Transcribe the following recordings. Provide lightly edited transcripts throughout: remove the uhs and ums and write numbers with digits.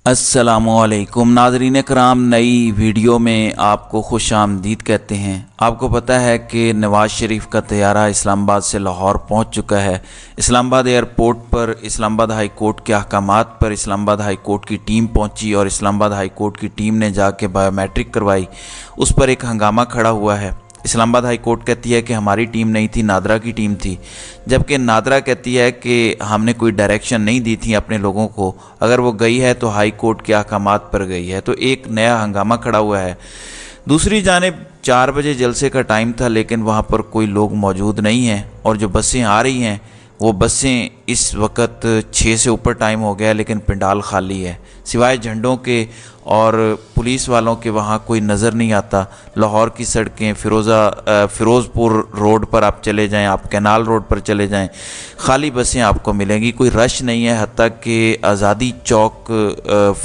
अस्सलामुअलैकुम नाज़रीन कराम, नई वीडियो में आपको खुश आमदीद कहते हैं। आपको पता है कि नवाज़ शरीफ का तैयारा इस्लामाबाद से लाहौर पहुंच चुका है। इस्लामाबाद एयरपोर्ट पर इस्लामाबाद हाई कोर्ट के अहकामात पर इस्लामाबाद हाई कोर्ट की टीम पहुंची और इस्लामाबाद हाई कोर्ट की टीम ने जाके बायोमेट्रिक करवाई। उस पर एक हंगामा खड़ा हुआ है। इस्लामाबाद हाई कोर्ट कहती है कि हमारी टीम नहीं थी, नादरा की टीम थी, जबकि नादरा कहती है कि हमने कोई डायरेक्शन नहीं दी थी अपने लोगों को। अगर वो गई है तो हाई कोर्ट के अहकामात पर गई है। तो एक नया हंगामा खड़ा हुआ है। दूसरी जानिब 4 बजे जलसे का टाइम था, लेकिन वहाँ पर कोई लोग मौजूद नहीं हैं और जो बसें आ रही हैं वो बसें इस वक्त 6 से ऊपर टाइम हो गया है, लेकिन पंडाल खाली है। सिवाय झंडों के और पुलिस वालों के वहाँ कोई नज़र नहीं आता। लाहौर की सड़कें, फ़िरोज़पुर रोड पर आप चले जाएं, आप कैनाल रोड पर चले जाएं, खाली बसें आपको मिलेंगी, कोई रश नहीं है। हत्ता कि आज़ादी चौक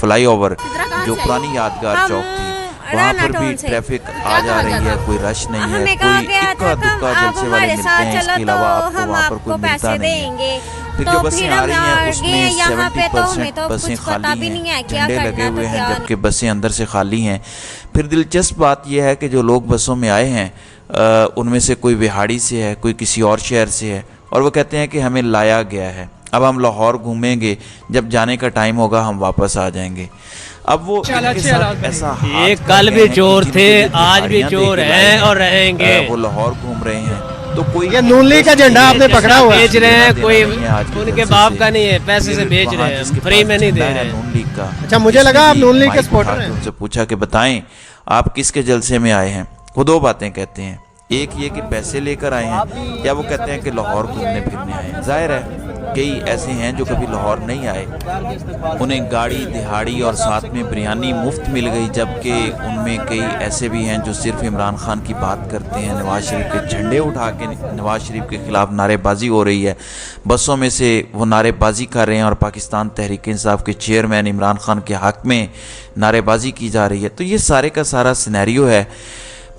फ्लाईओवर जो पुरानी यादगार चौक थी वहाँ पर भी ट्रैफिक आ जा रही है, कोई रश नहीं है, कोई इक्का दुक्का जलसे वाले मिलते हैं, इसके अलावा आपको वहाँ पर कोई मिलता नहीं है। फिर जो बसें आ रही हैं उसमें 70% बसें खाली हैं, झंडे लगे हुए हैं, जबकि बसें अंदर से खाली हैं। फिर दिलचस्प बात यह है कि जो लोग बसों में आए हैं उनमें से कोई बिहाड़ी से है, कोई किसी और शहर से है, और वो कहते हैं कि हमें लाया गया है, अब हम लाहौर घूमेंगे, जब जाने का टाइम होगा हम वापस आ जाएंगे। अब वो ऐसा ये कल भी चोर थे, आज भी चोर हैं और रहेंगे। वो लाहौर घूम रहे हैं तो कोई ये नून लीग का झंडा आपने पकड़ा हुआ है, बेच रहे हैं, कोई उनके बाप का नहीं है, पैसे से बेच रहे हैं, फ्री में नहीं दे रहे हैं नून लीग का। अच्छा, मुझे लगा आप नून लीग के सपोर्टर हैं। उनसे पूछा कि बताएं आप किसके जलसे में आए हैं। वो दो बातें कहते हैं, एक ये कि पैसे लेकर आए हैं, या वो कहते हैं कि लाहौर घूमने फिरने आए हैं। जाहिर है कई ऐसे हैं जो कभी लाहौर नहीं आए, उन्हें गाड़ी दिहाड़ी और साथ में बिरयानी मुफ्त मिल गई, जबकि उनमें कई ऐसे भी हैं जो सिर्फ इमरान खान की बात करते हैं। नवाज़ शरीफ के झंडे उठा के नवाज़ शरीफ के ख़िलाफ़ नारेबाजी हो रही है, बसों में से वो नारेबाजी कर रहे हैं और पाकिस्तान तहरीक इंसाफ के चेयरमैन इमरान खान के हक़ में नारेबाजी की जा रही है। तो ये सारे का सारा सिनेरियो है।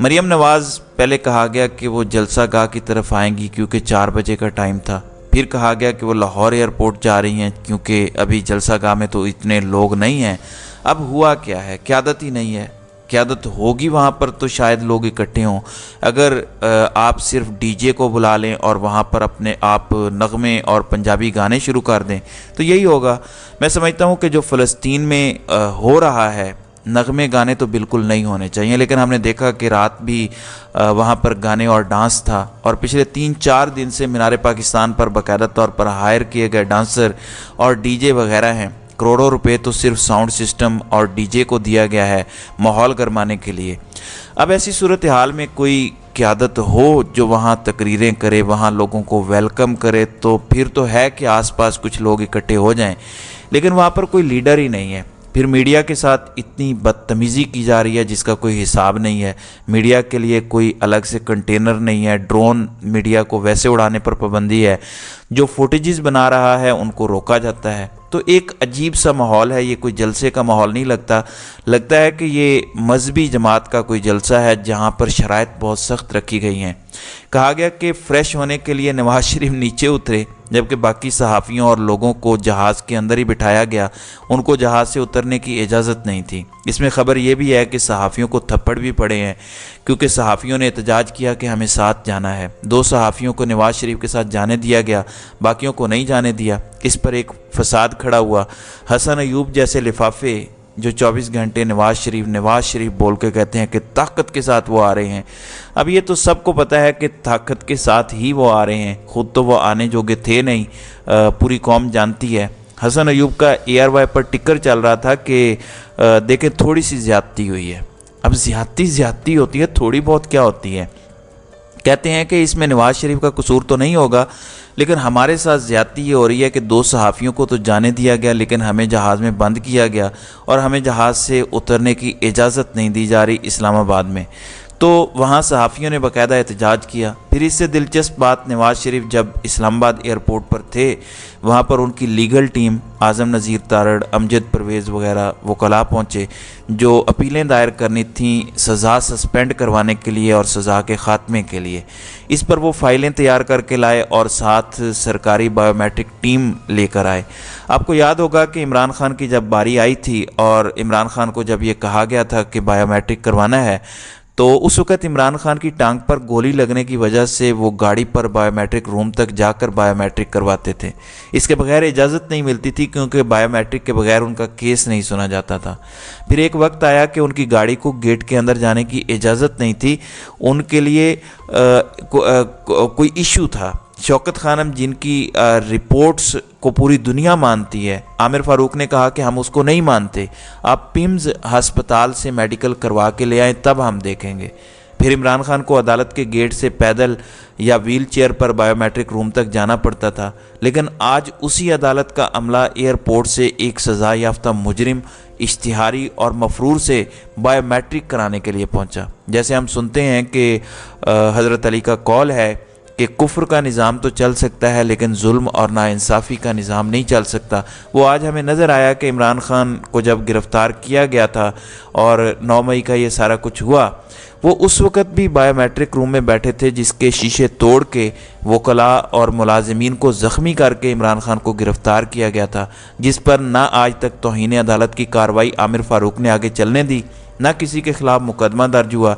मरियम नवाज़ पहले कहा गया कि वो जलसा गाह की तरफ आएंगी क्योंकि 4 बजे का टाइम था, फिर कहा गया कि वो लाहौर एयरपोर्ट जा रही हैं क्योंकि अभी जलसा गाह में तो इतने लोग नहीं हैं। अब हुआ क्या है, क़यादत ही नहीं है। क़यादत होगी वहाँ पर तो शायद लोग इकट्ठे हों। अगर आप सिर्फ डीजे को बुला लें और वहाँ पर अपने आप नगमे और पंजाबी गाने शुरू कर दें तो यही होगा। मैं समझता हूँ कि जो फ़लस्तीन में हो रहा है, नगमे गाने तो बिल्कुल नहीं होने चाहिए, लेकिन हमने देखा कि रात भी वहाँ पर गाने और डांस था, और पिछले 3-4 दिन से मीनार पाकिस्तान पर बाकायदा तौर पर हायर किए गए डांसर और डीजे वगैरह हैं। करोड़ों रुपए तो सिर्फ साउंड सिस्टम और डीजे को दिया गया है माहौल गरमाने के लिए। अब ऐसी सूरत हाल में कोई क़यादत हो जो वहाँ तकरीरें करे, वहाँ लोगों को वेलकम करे, तो फिर तो है कि आसपास कुछ लोग इकट्ठे हो जाएं, लेकिन वहाँ पर कोई लीडर ही नहीं है। फिर मीडिया के साथ इतनी बदतमीज़ी की जा रही है जिसका कोई हिसाब नहीं है। मीडिया के लिए कोई अलग से कंटेनर नहीं है, ड्रोन मीडिया को वैसे उड़ाने पर पाबंदी है, जो फुटेजेस बना रहा है उनको रोका जाता है। तो एक अजीब सा माहौल है, ये कोई जलसे का माहौल नहीं लगता है कि ये मजहबी जमात का कोई जलसा है जहाँ पर शराइत बहुत सख्त रखी गई हैं। कहा गया कि फ़्रेश होने के लिए नवाज़ शरीफ नीचे उतरे, जबकि बाकी सहाफ़ियों और लोगों को जहाज़ के अंदर ही बिठाया गया, उनको जहाज़ से उतरने की इजाज़त नहीं थी। इसमें ख़बर ये भी है कि सहाफ़ियों को थप्पड़ भी पड़े हैं क्योंकि सहाफ़ियों ने एहतजाज किया कि हमें साथ जाना है। 2 सहाफ़ियों को नवाज़ शरीफ के साथ जाने दिया गया, बाकियों को नहीं जाने दिया। इस पर एक फसाद खड़ा हुआ। हसन अयूब जैसे लिफाफे जो 24 घंटे नवाज़ शरीफ बोल के कहते हैं कि ताकत के साथ वो आ रहे हैं। अब ये तो सबको पता है कि ताकत के साथ ही वो आ रहे हैं, ख़ुद तो वो आने जोगे थे नहीं, पूरी कौम जानती है। हसन अयूब का ARY पर टिकर चल रहा था कि देखें थोड़ी सी ज़्यादती हुई है। अब ज़्यादती होती है, थोड़ी बहुत क्या होती है। कहते हैं कि इसमें नवाज़ शरीफ का कसूर तो नहीं होगा, लेकिन हमारे साथ ज़्यादती ये हो रही है कि 2 सहाफ़ियों को तो जाने दिया गया, लेकिन हमें जहाज़ में बंद किया गया और हमें जहाज़ से उतरने की इजाज़त नहीं दी जा रही इस्लामाबाद में। तो वहाँ सहाफ़ियों ने बाकायदा एहतजाज किया। फिर इससे दिलचस्प बात, नवाज़ शरीफ जब इस्लामाबाद एयरपोर्ट पर थे, वहाँ पर उनकी लीगल टीम आज़म नज़ीर तारड़, अमजद परवेज़ वगैरह वकला पहुँचे जो अपीलें दायर करनी थी सज़ा सस्पेंड करवाने के लिए और सज़ा के ख़ात्मे के लिए। इस पर वो फ़ाइलें तैयार करके लाए और साथ सरकारी बायोमेट्रिक टीम लेकर आए। आपको याद होगा कि इमरान खान की जब बारी आई थी और इमरान खान को जब ये कहा गया था कि बायोमेट्रिक करवाना है, तो उस वक़्त इमरान खान की टांग पर गोली लगने की वजह से वो गाड़ी पर बायोमेट्रिक रूम तक जाकर बायोमेट्रिक करवाते थे। इसके बगैर इजाज़त नहीं मिलती थी क्योंकि बायोमेट्रिक के बगैर उनका केस नहीं सुना जाता था। फिर एक वक्त आया कि उनकी गाड़ी को गेट के अंदर जाने की इजाज़त नहीं थी, उनके लिए कोई इशू था। शौकत खानम जिनकी रिपोर्ट्स को पूरी दुनिया मानती है, आमिर फ़ारूक ने कहा कि हम उसको नहीं मानते, आप पिम्स हस्पताल से मेडिकल करवा के ले आएँ तब हम देखेंगे। फिर इमरान खान को अदालत के गेट से पैदल या व्हील चेयर पर बायोमेट्रिक रूम तक जाना पड़ता था, लेकिन आज उसी अदालत का अमला एयरपोर्ट से एक सज़ा याफ्ता मुजरिम इश्तिहारी और मफरूर से बायोमेट्रिक कराने के लिए पहुंचा। जैसे हम सुनते हैं कि हज़रत अली का कौल है कि कुफ्र का निज़ाम तो चल सकता है लेकिन जुल्म और नाइंसाफ़ी का निज़ाम नहीं चल सकता। वो आज हमें नज़र आया कि इमरान खान को जब गिरफ़्तार किया गया था और 9 मई का ये सारा कुछ हुआ, वो उस वक़्त भी बायोमेट्रिक रूम में बैठे थे जिसके शीशे तोड़ के वकला और मुलाजिमीन को ज़ख्मी करके इमरान खान को गिरफ़्तार किया गया था, जिस पर ना आज तक तौहीन अदालत की कार्रवाई आमिर फ़ारूक ने आगे चलने दी, ना किसी के ख़िलाफ़ मुकदमा दर्ज हुआ।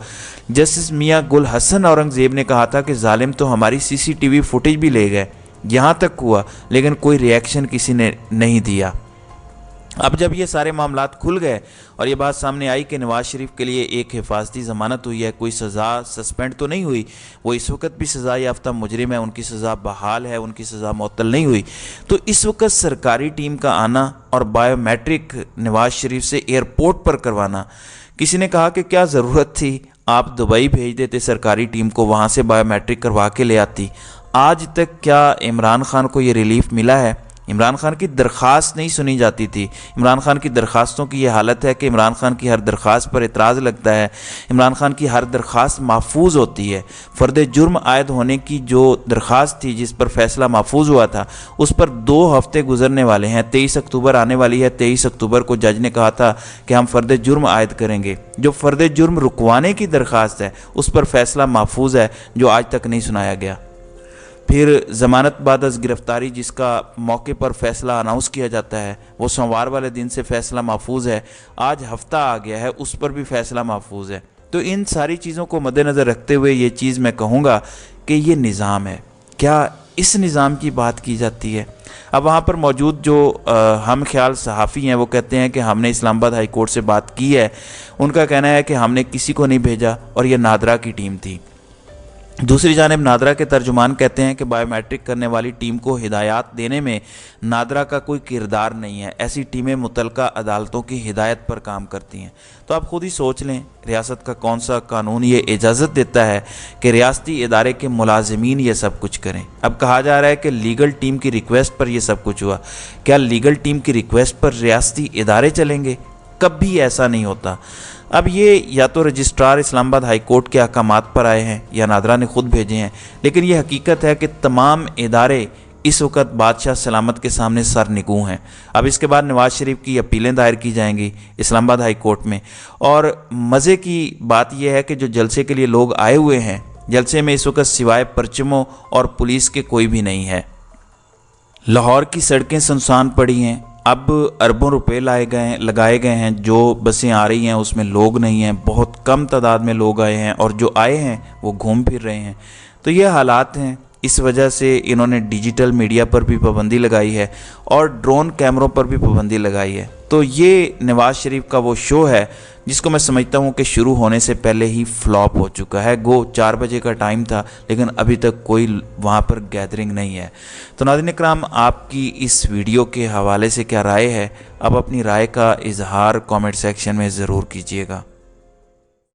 जस्टिस मियाँ गुल हसन औरंगज़ेब ने कहा था कि जालिम तो हमारी CCTV फुटेज भी ले गए, यहाँ तक हुआ, लेकिन कोई रिएक्शन किसी ने नहीं दिया। अब जब ये सारे मामलात खुल गए और ये बात सामने आई कि नवाज़ शरीफ के लिए एक हिफाजती ज़मानत हुई है, कोई सज़ा सस्पेंड तो नहीं हुई, वो इस वक्त भी सज़ा याफ्ता मुजरिम है, उनकी सज़ा बहाल है, उनकी सज़ा मुअत्तल नहीं हुई, तो इस वक्त सरकारी टीम का आना और बायोमेट्रिक नवाज़ शरीफ से एयरपोर्ट पर करवाना, किसी ने कहा कि क्या ज़रूरत थी, आप दुबई भेज देते सरकारी टीम को, वहाँ से बायोमेट्रिक करवा के ले आती। आज तक क्या इमरान खान को ये रिलीफ मिला है? इमरान खान की दरख्वास्त नहीं सुनी जाती थी। इमरान खान की दरख्वास्तों की ये हालत है कि इमरान खान की हर दरख्वास्त पर एतराज़ लगता है, इमरान खान की हर दरख्वास्त महफूज होती है। फ़र्द जुर्म आयद होने की जो दरख्वास्त थी जिस पर फैसला महफूज हुआ था, उस पर 2 हफ्ते गुजरने वाले हैं। 23 अक्टूबर आने वाली है। 23 अक्टूबर को जज ने कहा था कि हम फ़र्द जुर्म आयद करेंगे। जो फ़र्द जुर्म रुकवाने की दरख्वास्त है उस पर फैसला महफूज है जो आज तक नहीं सुनाया गया। फिर ज़मानत बाद अज़ गिरफ़्तारी जिसका मौके पर फ़ैसला अनाउंस किया जाता है, वो सोमवार वाले दिन से फ़ैसला महफूज है। आज हफ्ता आ गया है, उस पर भी फ़ैसला महफूज है। तो इन सारी चीज़ों को मद्देनज़र रखते हुए ये चीज़ मैं कहूँगा कि ये निज़ाम है, क्या इस निज़ाम की बात की जाती है? अब वहाँ पर मौजूद जो हम ख्याल सहाफ़ी हैं वो कहते हैं कि हमने इस्लामाबाद हाई कोर्ट से बात की है। उनका कहना है कि हमने किसी को नहीं भेजा और ये नादरा की टीम थी। दूसरी जानिब नादरा के तर्जुमान कहते हैं कि बायोमेट्रिक करने वाली टीम को हिदायत देने में नादरा का कोई किरदार नहीं है, ऐसी टीमें मुतलका अदालतों की हिदायत पर काम करती हैं। तो आप खुद ही सोच लें, रियासत का कौन सा कानून ये इजाज़त देता है कि रियासती इदारे के मुलाजिमीन ये सब कुछ करें? अब कहा जा रहा है कि लीगल टीम की रिक्वेस्ट पर यह सब कुछ हुआ। क्या लीगल टीम की रिक्वेस्ट पर रियासती इदारे चलेंगे? कभी ऐसा नहीं होता। अब ये या तो रजिस्ट्रार इस्लामाबाद हाई कोर्ट के अहकामात पर आए हैं या नादरा ने खुद भेजे हैं, लेकिन ये हकीकत है कि तमाम इदारे इस वक्त बादशाह सलामत के सामने सर निगू हैं। अब इसके बाद नवाज़ शरीफ की अपीलें दायर की जाएंगी इस्लामाबाद हाई कोर्ट में। और मज़े की बात यह है कि जो जलसे के लिए लोग आए हुए हैं, जलसे में इस वक्त सिवाय परचमों और पुलिस के कोई भी नहीं है। लाहौर की सड़कें सुनसान पड़ी हैं। अब अरबों रुपए लगाए गए हैं। जो बसें आ रही हैं उसमें लोग नहीं हैं, बहुत कम तादाद में लोग आए हैं और जो आए हैं वो घूम फिर रहे हैं। तो ये हालात हैं। इस वजह से इन्होंने डिजिटल मीडिया पर भी पाबंदी लगाई है और ड्रोन कैमरों पर भी पाबंदी लगाई है। तो ये नवाज़ शरीफ का वो शो है जिसको मैं समझता हूँ कि शुरू होने से पहले ही फ्लॉप हो चुका है। गो 4 बजे का टाइम था लेकिन अभी तक कोई वहाँ पर गैदरिंग नहीं है। तो नाज़रीन इकराम, आपकी इस वीडियो के हवाले से क्या राय है? आप अपनी राय का इजहार कमेंट सेक्शन में ज़रूर कीजिएगा।